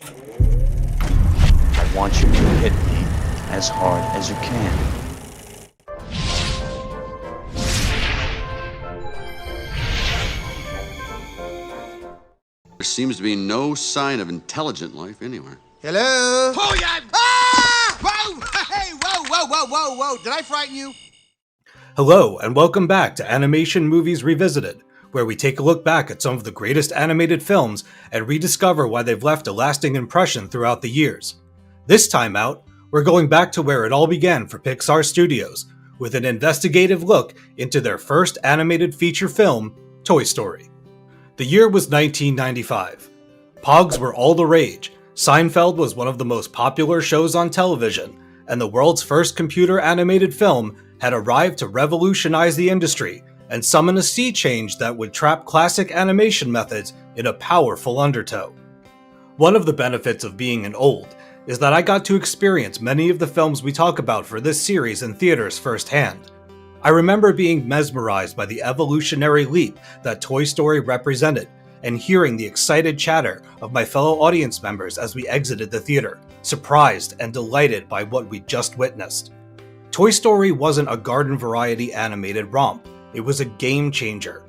I want you to hit me as hard as you can. There seems to be no sign of intelligent life anywhere. Hello? Oh, yeah! Ah! Whoa! Hey, whoa! Did I frighten you? Hello, and welcome back to Animation Movies Revisited, where we take a look back at some of the greatest animated films and rediscover why they've left a lasting impression throughout the years. This time out, we're going back to where it all began for Pixar Studios, with an investigative look into their first animated feature film, Toy Story. The year was 1995. Pogs were all the rage, Seinfeld was one of the most popular shows on television, and the world's first computer animated film had arrived to revolutionize the industry and summon a sea change that would trap classic animation methods in a powerful undertow. One of the benefits of being an old is that I got to experience many of the films we talk about for this series in theaters firsthand. I remember being mesmerized by the evolutionary leap that Toy Story represented and hearing the excited chatter of my fellow audience members as we exited the theater, surprised and delighted by what we just witnessed. Toy Story wasn't a garden variety animated romp, it was a game changer.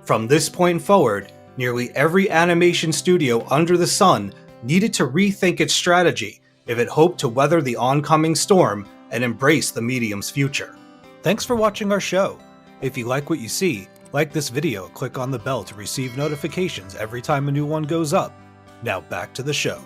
From this point forward, nearly every animation studio under the sun needed to rethink its strategy if it hoped to weather the oncoming storm and embrace the medium's future. Thanks for watching our show. If you like what you see, like this video, click on the bell to receive notifications every time a new one goes up. Now back to the show.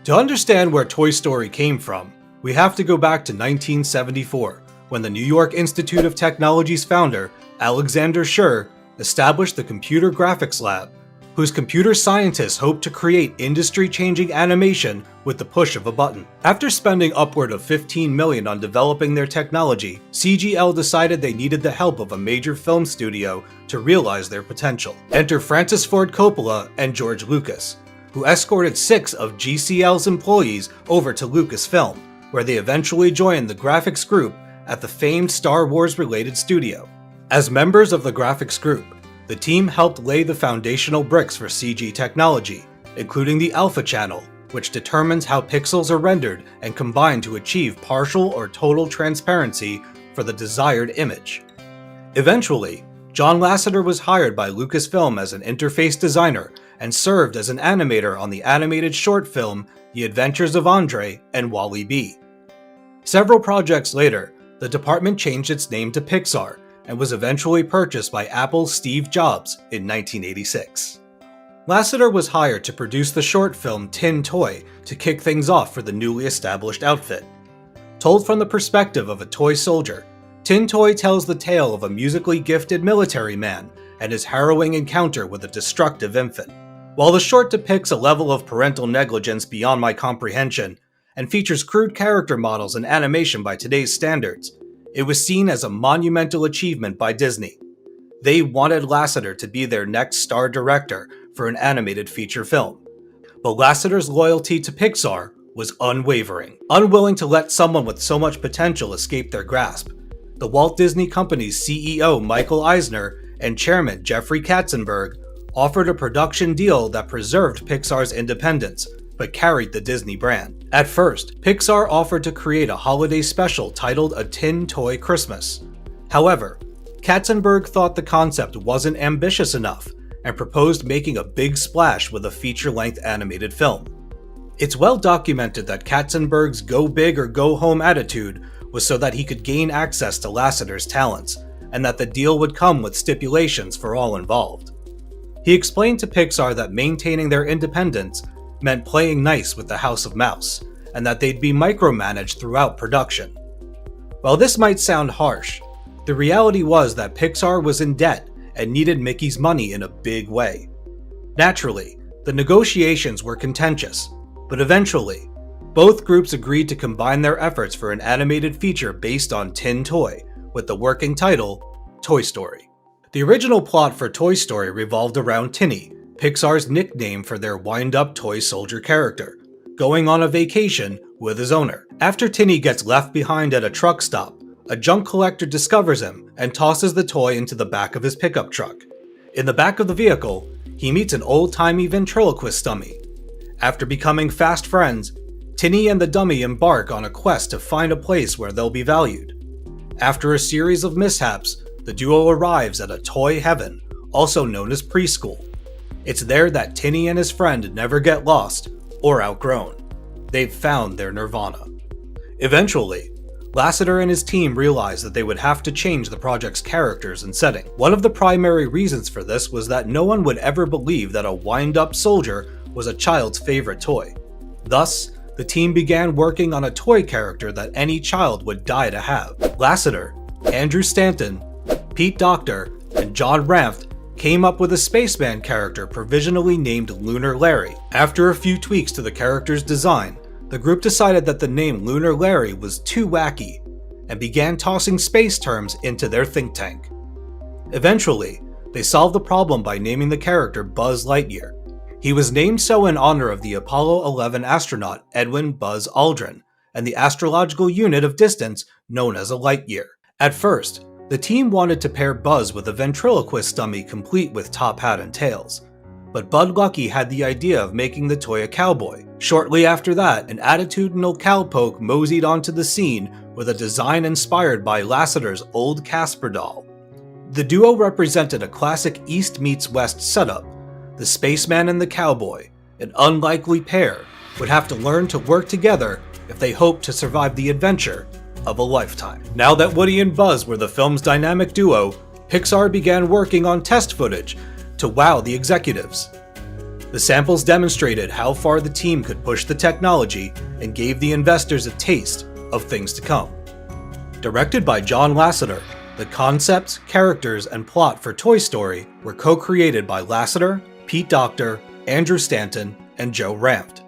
To understand where Toy Story came from, we have to go back to 1974, when the New York Institute of Technology's founder, Alexander Scher, established the Computer Graphics Lab, whose computer scientists hoped to create industry-changing animation with the push of a button. After spending upward of $15 million on developing their technology, CGL decided they needed the help of a major film studio to realize their potential. Enter Francis Ford Coppola and George Lucas, who escorted 6 of GCL's employees over to Lucasfilm, where they eventually joined the graphics group at the famed Star Wars-related studio. As members of the graphics group, the team helped lay the foundational bricks for CG technology, including the alpha channel, which determines how pixels are rendered and combined to achieve partial or total transparency for the desired image. Eventually, John Lasseter was hired by Lucasfilm as an interface designer and served as an animator on the animated short film The Adventures of Andre and Wally B. Several projects later, the department changed its name to Pixar and was eventually purchased by Apple's Steve Jobs in 1986. Lasseter was hired to produce the short film Tin Toy to kick things off for the newly established outfit. Told from the perspective of a toy soldier, Tin Toy tells the tale of a musically gifted military man and his harrowing encounter with a destructive infant. While the short depicts a level of parental negligence beyond my comprehension and features crude character models and animation by today's standards, it was seen as a monumental achievement by Disney. They wanted Lasseter to be their next star director for an animated feature film. But Lasseter's loyalty to Pixar was unwavering. Unwilling to let someone with so much potential escape their grasp, the Walt Disney Company's CEO Michael Eisner and chairman Jeffrey Katzenberg offered a production deal that preserved Pixar's independence, but carried the Disney brand. At first, Pixar offered to create a holiday special titled A Tin Toy Christmas. However, Katzenberg thought the concept wasn't ambitious enough and proposed making a big splash with a feature-length animated film. It's well documented that Katzenberg's go big or go home attitude was so that he could gain access to Lasseter's talents, and that the deal would come with stipulations for all involved. He explained to Pixar that maintaining their independence meant playing nice with the House of Mouse, and that they'd be micromanaged throughout production. While this might sound harsh, the reality was that Pixar was in debt and needed Mickey's money in a big way. Naturally, the negotiations were contentious, but eventually, both groups agreed to combine their efforts for an animated feature based on Tin Toy, with the working title, Toy Story. The original plot for Toy Story revolved around Tinny, Pixar's nickname for their wind-up toy soldier character, going on a vacation with his owner. After Tinny gets left behind at a truck stop, a junk collector discovers him and tosses the toy into the back of his pickup truck. In the back of the vehicle, he meets an old-timey ventriloquist dummy. After becoming fast friends, Tinny and the dummy embark on a quest to find a place where they'll be valued. After a series of mishaps, the duo arrives at a toy heaven, also known as preschool. It's there that Tinny and his friend never get lost or outgrown. They've found their nirvana. Eventually, Lasseter and his team realized that they would have to change the project's characters and setting. One of the primary reasons for this was that no one would ever believe that a wind-up soldier was a child's favorite toy. Thus, the team began working on a toy character that any child would die to have. Lasseter, Andrew Stanton, Pete Docter, and John Ramft came up with a spaceman character provisionally named Lunar Larry. After a few tweaks to the character's design, the group decided that the name Lunar Larry was too wacky, and began tossing space terms into their think tank. Eventually, they solved the problem by naming the character Buzz Lightyear. He was named so in honor of the Apollo 11 astronaut Edwin Buzz Aldrin, and the astrological unit of distance known as a light year. At first, the team wanted to pair Buzz with a ventriloquist dummy complete with top hat and tails, but Bud Lucky had the idea of making the toy a cowboy. Shortly after that, an attitudinal cowpoke moseyed onto the scene with a design inspired by Lasseter's old Casper doll. The duo represented a classic East meets West setup. The spaceman and the cowboy, an unlikely pair, would have to learn to work together if they hoped to survive the adventure of a lifetime. Now that Woody and Buzz were the film's dynamic duo, Pixar began working on test footage to wow the executives. The samples demonstrated how far the team could push the technology and gave the investors a taste of things to come. Directed by John Lasseter, the concepts, characters, and plot for Toy Story were co-created by Lasseter, Pete Docter, Andrew Stanton, and Joe Ranft.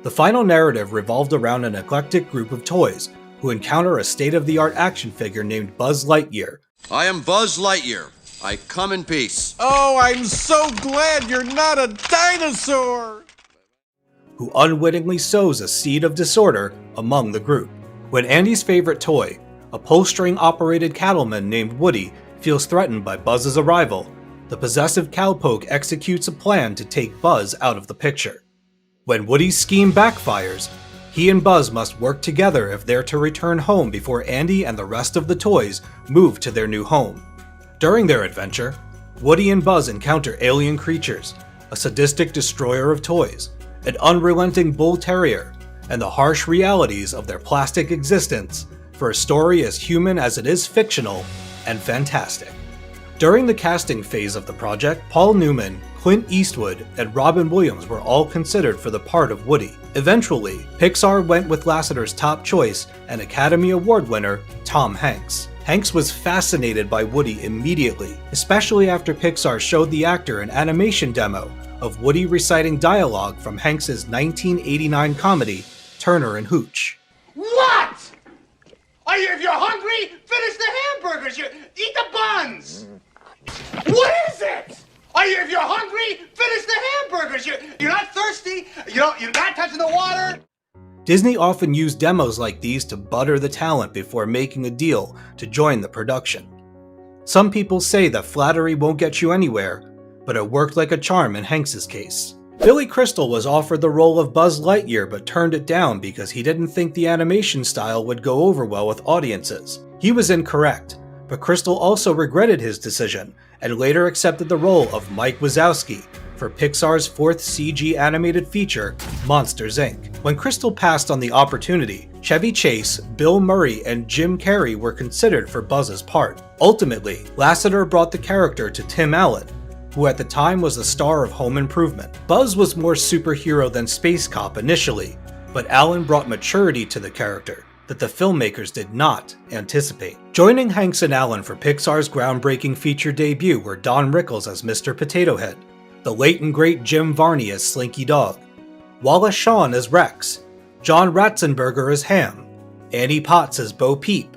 The final narrative revolved around an eclectic group of toys who encounter a state-of-the-art action figure named Buzz Lightyear. I am Buzz Lightyear. I come in peace. Oh, I'm so glad you're not a dinosaur! Who unwittingly sows a seed of disorder among the group. When Andy's favorite toy, a pull-string-operated cattleman named Woody, feels threatened by Buzz's arrival, the possessive cowpoke executes a plan to take Buzz out of the picture. When Woody's scheme backfires, he and Buzz must work together if they're to return home before Andy and the rest of the toys move to their new home. During their adventure, Woody and Buzz encounter alien creatures, a sadistic destroyer of toys, an unrelenting bull terrier, and the harsh realities of their plastic existence for a story as human as it is fictional and fantastic. During the casting phase of the project, Paul Newman, Clint Eastwood, and Robin Williams were all considered for the part of Woody. Eventually, Pixar went with Lasseter's top choice and Academy Award winner, Tom Hanks. Hanks was fascinated by Woody immediately, especially after Pixar showed the actor an animation demo of Woody reciting dialogue from Hanks' 1989 comedy, Turner and Hooch. What? If you're hungry, finish the hamburgers. Eat the buns. What is it? If you're hungry, finish the hamburgers. You're not thirsty. You're not touching the water. Disney often used demos like these to butter the talent before making a deal to join the production. Some people say that flattery won't get you anywhere, but it worked like a charm in Hanks' case. Billy Crystal was offered the role of Buzz Lightyear but turned it down because he didn't think the animation style would go over well with audiences. He was incorrect, but Crystal also regretted his decision and later accepted the role of Mike Wazowski for Pixar's fourth CG animated feature, Monsters, Inc. When Crystal passed on the opportunity, Chevy Chase, Bill Murray, and Jim Carrey were considered for Buzz's part. Ultimately, Lasseter brought the character to Tim Allen, who at the time was the star of Home Improvement. Buzz was more superhero than space cop initially, but Allen brought maturity to the character that the filmmakers did not anticipate. Joining Hanks and Allen for Pixar's groundbreaking feature debut were Don Rickles as Mr. Potato Head, the late and great Jim Varney as Slinky Dog, Wallace Shawn as Rex, John Ratzenberger as Ham, Annie Potts as Bo Peep,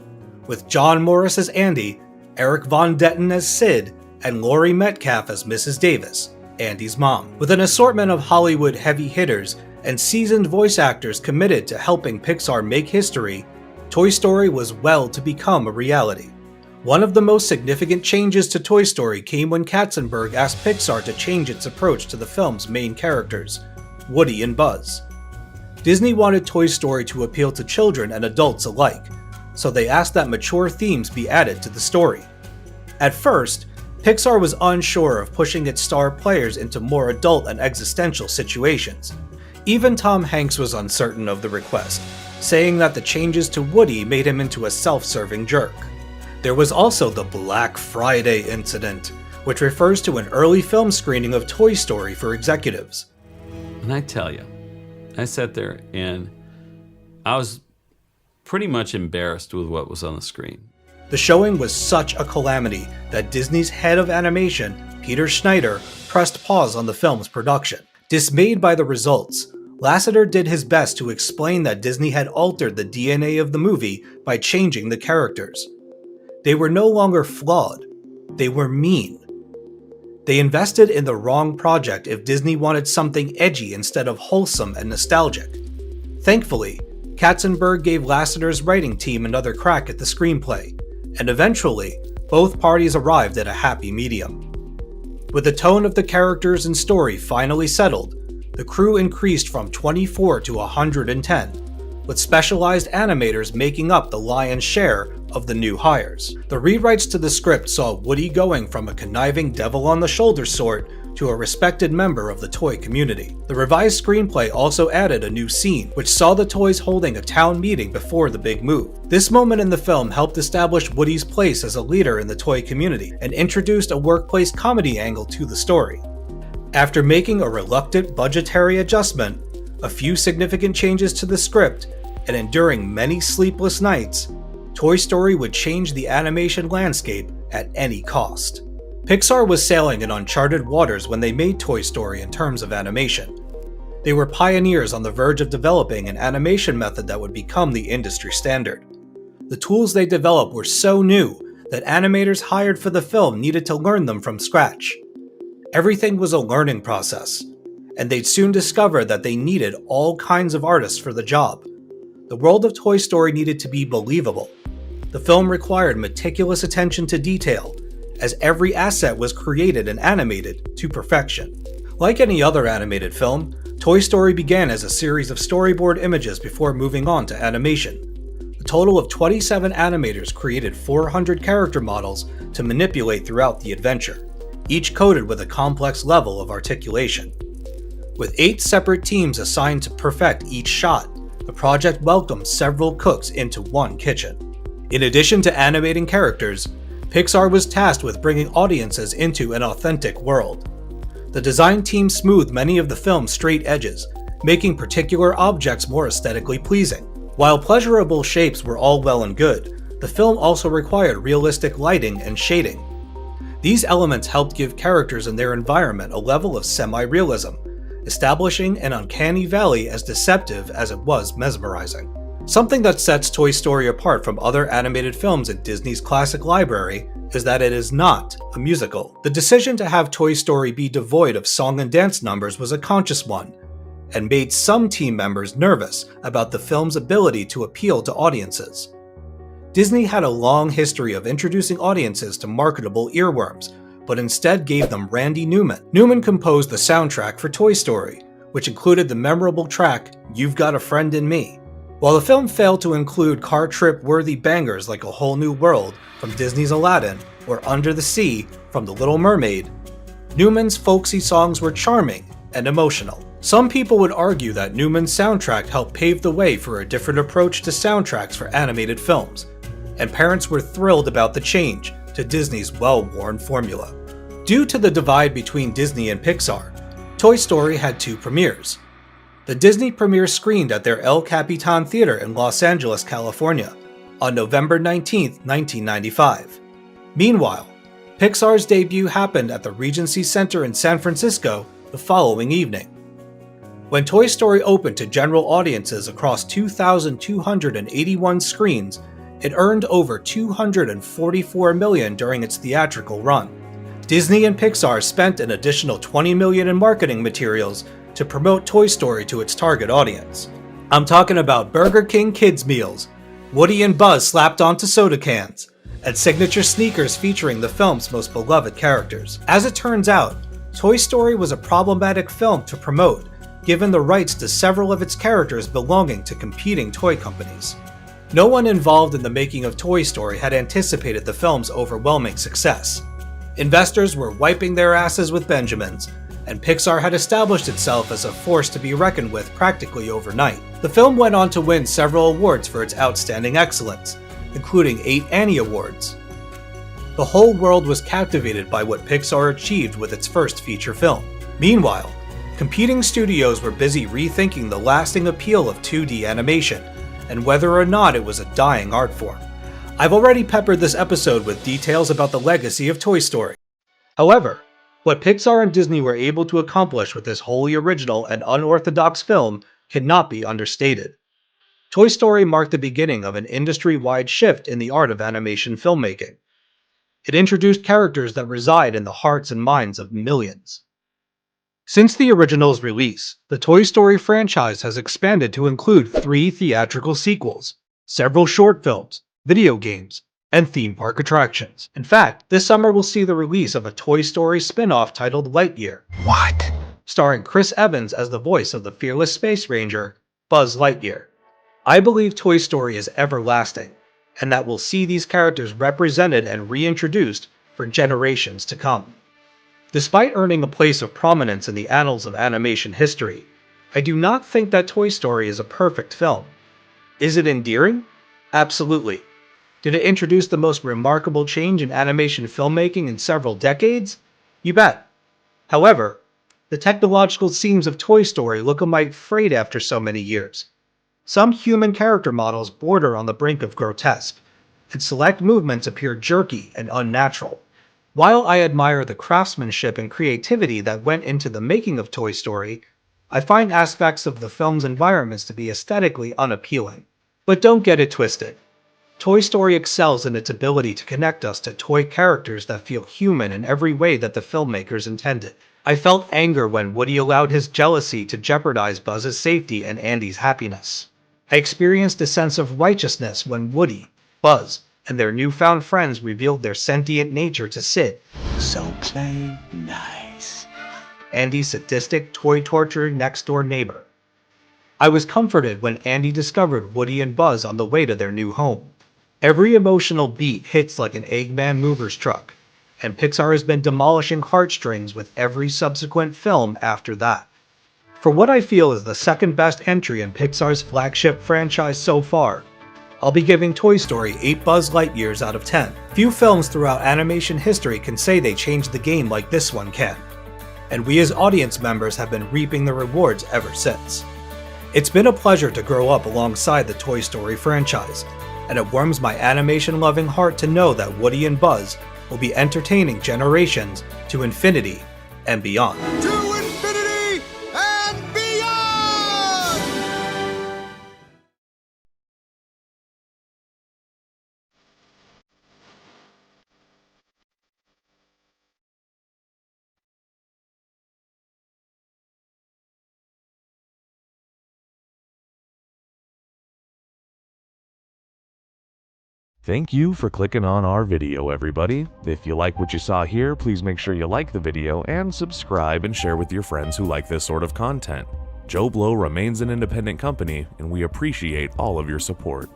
with John Morris as Andy, Eric Von Detten as Sid, and Laurie Metcalf as Mrs. Davis, Andy's mom. With an assortment of Hollywood heavy hitters and seasoned voice actors committed to helping Pixar make history, Toy Story was well to become a reality. One of the most significant changes to Toy Story came when Katzenberg asked Pixar to change its approach to the film's main characters. Woody and Buzz. Disney wanted Toy Story to appeal to children and adults alike, so they asked that mature themes be added to the story. At first, Pixar was unsure of pushing its star players into more adult and existential situations. Even Tom Hanks was uncertain of the request, saying that the changes to Woody made him into a self-serving jerk. There was also the Black Friday incident, which refers to an early film screening of Toy Story for executives. And I tell you, I sat there and I was pretty much embarrassed with what was on the screen. The showing was such a calamity that Disney's head of animation, Peter Schneider, pressed pause on the film's production. Dismayed by the results, Lasseter did his best to explain that Disney had altered the DNA of the movie by changing the characters. They were no longer flawed, they were mean. They invested in the wrong project if Disney wanted something edgy instead of wholesome and nostalgic. Thankfully, Katzenberg gave Lasseter's writing team another crack at the screenplay, and eventually, both parties arrived at a happy medium. With the tone of the characters and story finally settled, the crew increased from 24 to 110, with specialized animators making up the lion's share of the new hires. The rewrites to the script saw Woody going from a conniving devil-on-the-shoulder sort to a respected member of the toy community. The revised screenplay also added a new scene, which saw the toys holding a town meeting before the big move. This moment in the film helped establish Woody's place as a leader in the toy community and introduced a workplace comedy angle to the story. After making a reluctant budgetary adjustment, a few significant changes to the script, and enduring many sleepless nights, Toy Story would change the animation landscape at any cost. Pixar was sailing in uncharted waters when they made Toy Story in terms of animation. They were pioneers on the verge of developing an animation method that would become the industry standard. The tools they developed were so new that animators hired for the film needed to learn them from scratch. Everything was a learning process, and they'd soon discover that they needed all kinds of artists for the job. The world of Toy Story needed to be believable. The film required meticulous attention to detail, as every asset was created and animated to perfection. Like any other animated film, Toy Story began as a series of storyboard images before moving on to animation. A total of 27 animators created 400 character models to manipulate throughout the adventure, each coded with a complex level of articulation. With 8 separate teams assigned to perfect each shot, the project welcomed several cooks into one kitchen. In addition to animating characters, Pixar was tasked with bringing audiences into an authentic world. The design team smoothed many of the film's straight edges, making particular objects more aesthetically pleasing. While pleasurable shapes were all well and good, the film also required realistic lighting and shading. These elements helped give characters and their environment a level of semi-realism, establishing an uncanny valley as deceptive as it was mesmerizing. Something that sets Toy Story apart from other animated films in Disney's classic library is that it is not a musical. The decision to have Toy Story be devoid of song and dance numbers was a conscious one, and made some team members nervous about the film's ability to appeal to audiences. Disney had a long history of introducing audiences to marketable earworms, but instead gave them Randy Newman. Newman composed the soundtrack for Toy Story, which included the memorable track You've Got a Friend in Me. While the film failed to include car trip-worthy bangers like A Whole New World from Disney's Aladdin or Under the Sea from The Little Mermaid, Newman's folksy songs were charming and emotional. Some people would argue that Newman's soundtrack helped pave the way for a different approach to soundtracks for animated films, and parents were thrilled about the change to Disney's well-worn formula. Due to the divide between Disney and Pixar, Toy Story had 2 premieres. The Disney premiere screened at their El Capitan Theater in Los Angeles, California, on November 19, 1995. Meanwhile, Pixar's debut happened at the Regency Center in San Francisco the following evening. When Toy Story opened to general audiences across 2,281 screens, it earned over $244 million during its theatrical run. Disney and Pixar spent an additional $20 million in marketing materials to promote Toy Story to its target audience. I'm talking about Burger King kids meals, Woody and Buzz slapped onto soda cans, and signature sneakers featuring the film's most beloved characters. As it turns out, Toy Story was a problematic film to promote given the rights to several of its characters belonging to competing toy companies. No one involved in the making of Toy Story had anticipated the film's overwhelming success. Investors were wiping their asses with Benjamins, and Pixar had established itself as a force to be reckoned with practically overnight. The film went on to win several awards for its outstanding excellence, including 8 Annie Awards. The whole world was captivated by what Pixar achieved with its first feature film. Meanwhile, competing studios were busy rethinking the lasting appeal of 2D animation, and whether or not it was a dying art form. I've already peppered this episode with details about the legacy of Toy Story. However, what Pixar and Disney were able to accomplish with this wholly original and unorthodox film cannot be understated. Toy Story marked the beginning of an industry-wide shift in the art of animation filmmaking. It introduced characters that reside in the hearts and minds of millions. Since the original's release, the Toy Story franchise has expanded to include 3 theatrical sequels, several short films, video games, and theme park attractions. In fact, this summer will see the release of a Toy Story spin-off titled Lightyear. What? Starring Chris Evans as the voice of the fearless space ranger, Buzz Lightyear. I believe Toy Story is everlasting, and that we'll see these characters represented and reintroduced for generations to come. Despite earning a place of prominence in the annals of animation history, I do not think that Toy Story is a perfect film. Is it endearing? Absolutely. Did it introduce the most remarkable change in animation filmmaking in several decades? You bet. However, the technological seams of Toy Story look a mite frayed after so many years. Some human character models border on the brink of grotesque, and select movements appear jerky and unnatural. While I admire the craftsmanship and creativity that went into the making of Toy Story, I find aspects of the film's environments to be aesthetically unappealing. But don't get it twisted. Toy Story excels in its ability to connect us to toy characters that feel human in every way that the filmmakers intended. I felt anger when Woody allowed his jealousy to jeopardize Buzz's safety and Andy's happiness. I experienced a sense of righteousness when Woody, Buzz, and their newfound friends revealed their sentient nature to Sid. So play nice. Andy's sadistic, toy-torturing next-door neighbor. I was comforted when Andy discovered Woody and Buzz on the way to their new home. Every emotional beat hits like an Eggman mover's truck, and Pixar has been demolishing heartstrings with every subsequent film after that. For what I feel is the second best entry in Pixar's flagship franchise so far, I'll be giving Toy Story 8 Buzz Lightyears out of 10. Few films throughout animation history can say they changed the game like this one can, and we as audience members have been reaping the rewards ever since. It's been a pleasure to grow up alongside the Toy Story franchise, and it warms my animation-loving heart to know that Woody and Buzz will be entertaining generations to infinity and beyond. To infinity and beyond! Thank you for clicking on our video, everybody. If you like what you saw here, please make sure you like the video and subscribe and share with your friends who like this sort of content. Joblo remains an independent company, and we appreciate all of your support.